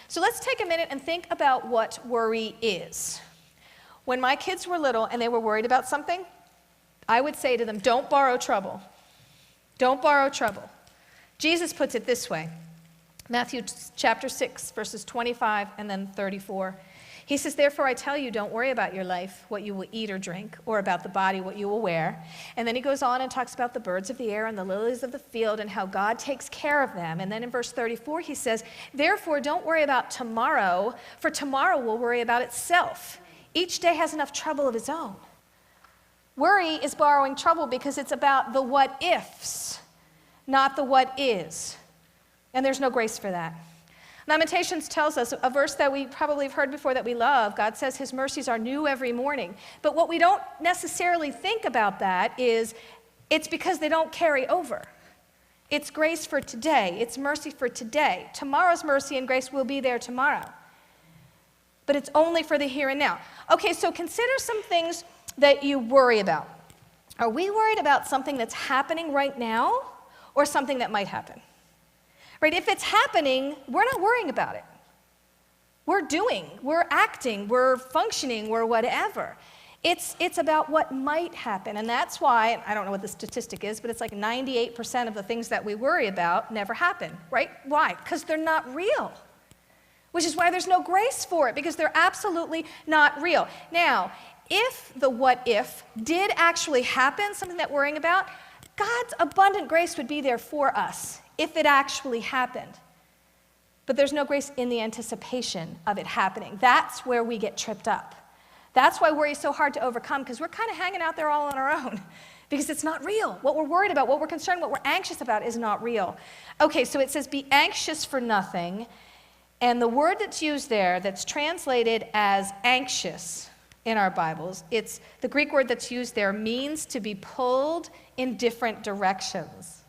So let's take a minute and think about what worry is. When my kids were little and they were worried about something, I would say to them, don't borrow trouble. Don't borrow trouble. Jesus puts it this way. Matthew chapter 6, verses 25 and then 34. He says, therefore I tell you, don't worry about your life, what you will eat or drink, or about the body, what you will wear. And then he goes on and talks about the birds of the air and the lilies of the field and how God takes care of them. And then in verse 34 he says, therefore don't worry about tomorrow, for tomorrow will worry about itself. Each day has enough trouble of its own. Worry is borrowing trouble because it's about the what ifs, not the what is. And there's no grace for that. Lamentations tells us, a verse that we probably have heard before that we love, God says his mercies are new every morning. But what we don't necessarily think about that is it's because they don't carry over. It's grace for today. It's mercy for today. Tomorrow's mercy and grace will be there tomorrow. But it's only for the here and now. Okay, so consider some things that you worry about. Are we worried about something that's happening right now or something that might happen? Right? If it's happening, we're not worrying about it. We're doing, we're acting, we're functioning, we're whatever. It's about what might happen. And that's why, I don't know what the statistic is, but it's like 98% of the things that we worry about never happen, right? Why? Because they're not real. Which is why there's no grace for it, because they're absolutely not real. Now, if the what if did actually happen, something that we're worrying about, God's abundant grace would be there for us if it actually happened. But there's no grace in the anticipation of it happening. That's where we get tripped up. That's why worry is so hard to overcome, because we're kind of hanging out there all on our own, because it's not real. What we're worried about, what we're concerned, what we're anxious about is not real. Okay, so it says, be anxious for nothing. And the word that's used there, that's translated as anxious in our Bibles, it's the Greek word that's used there means to be pulled in different directions.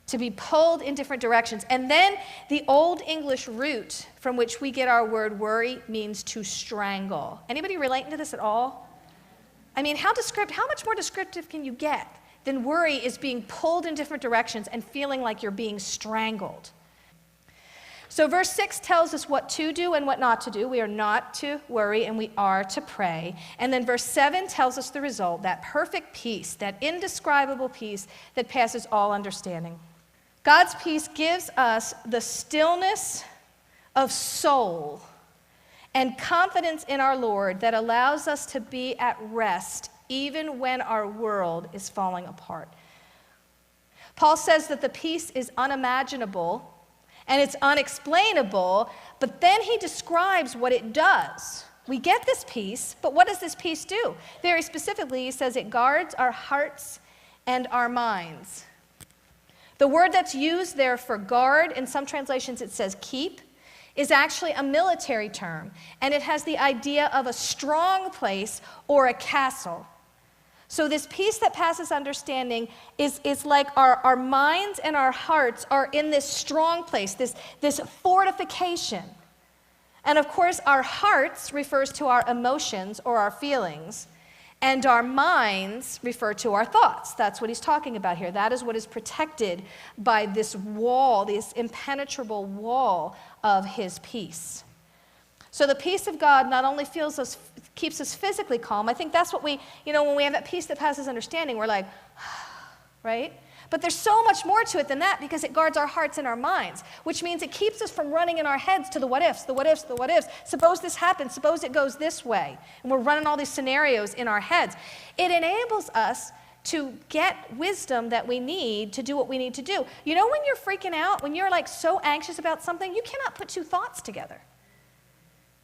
To be pulled in different directions. And then the Old English root from which we get our word worry means to strangle. Anybody relating to this at all? I mean, how much more descriptive can you get than worry is being pulled in different directions and feeling like you're being strangled? So verse 6 tells us what to do and what not to do. We are not to worry and we are to pray. And then verse 7 tells us the result, that perfect peace, that indescribable peace that passes all understanding. God's peace gives us the stillness of soul and confidence in our Lord that allows us to be at rest even when our world is falling apart. Paul says that the peace is unimaginable and it's unexplainable, but then he describes what it does. We get this peace, but what does this peace do? Very specifically, he says it guards our hearts and our minds. The word that's used there for guard, in some translations it says keep, is actually a military term, and it has the idea of a strong place or a castle. So this peace that passes understanding is like our minds and our hearts are in this strong place, this fortification. And of course, our hearts refers to our emotions or our feelings, and our minds refer to our thoughts. That's what he's talking about here. That is what is protected by this wall, this impenetrable wall of his peace. So the peace of God not only keeps us physically calm. I think that's what when we have that peace that passes understanding, we're like, right? But there's so much more to it than that, because it guards our hearts and our minds, which means it keeps us from running in our heads to the what ifs, the what ifs, the what ifs. Suppose this happens, suppose it goes this way. And we're running all these scenarios in our heads. It enables us to get wisdom that we need to do what we need to do. You know, when you're freaking out, when you're like so anxious about something, you cannot put two thoughts together.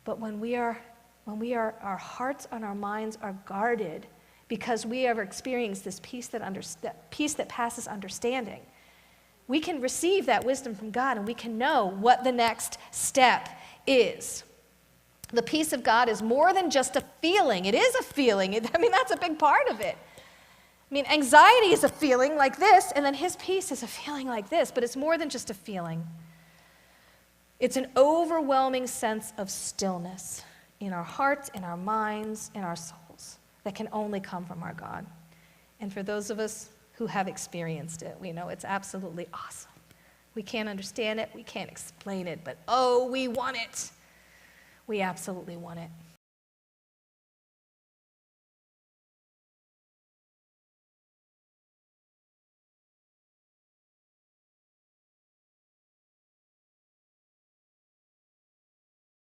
But when our hearts and our minds are guarded, because we have experienced this peace that passes understanding, we can receive that wisdom from God and we can know what the next step is. The peace of God is more than just a feeling. It is a feeling. That's a big part of it. Anxiety is a feeling like this, and then his peace is a feeling like this, but it's more than just a feeling. It's an overwhelming sense of stillness in our hearts, in our minds, in our souls that can only come from our God. And for those of us who have experienced it, we know it's absolutely awesome. We can't understand it. We can't explain it. But oh, we want it. We absolutely want it.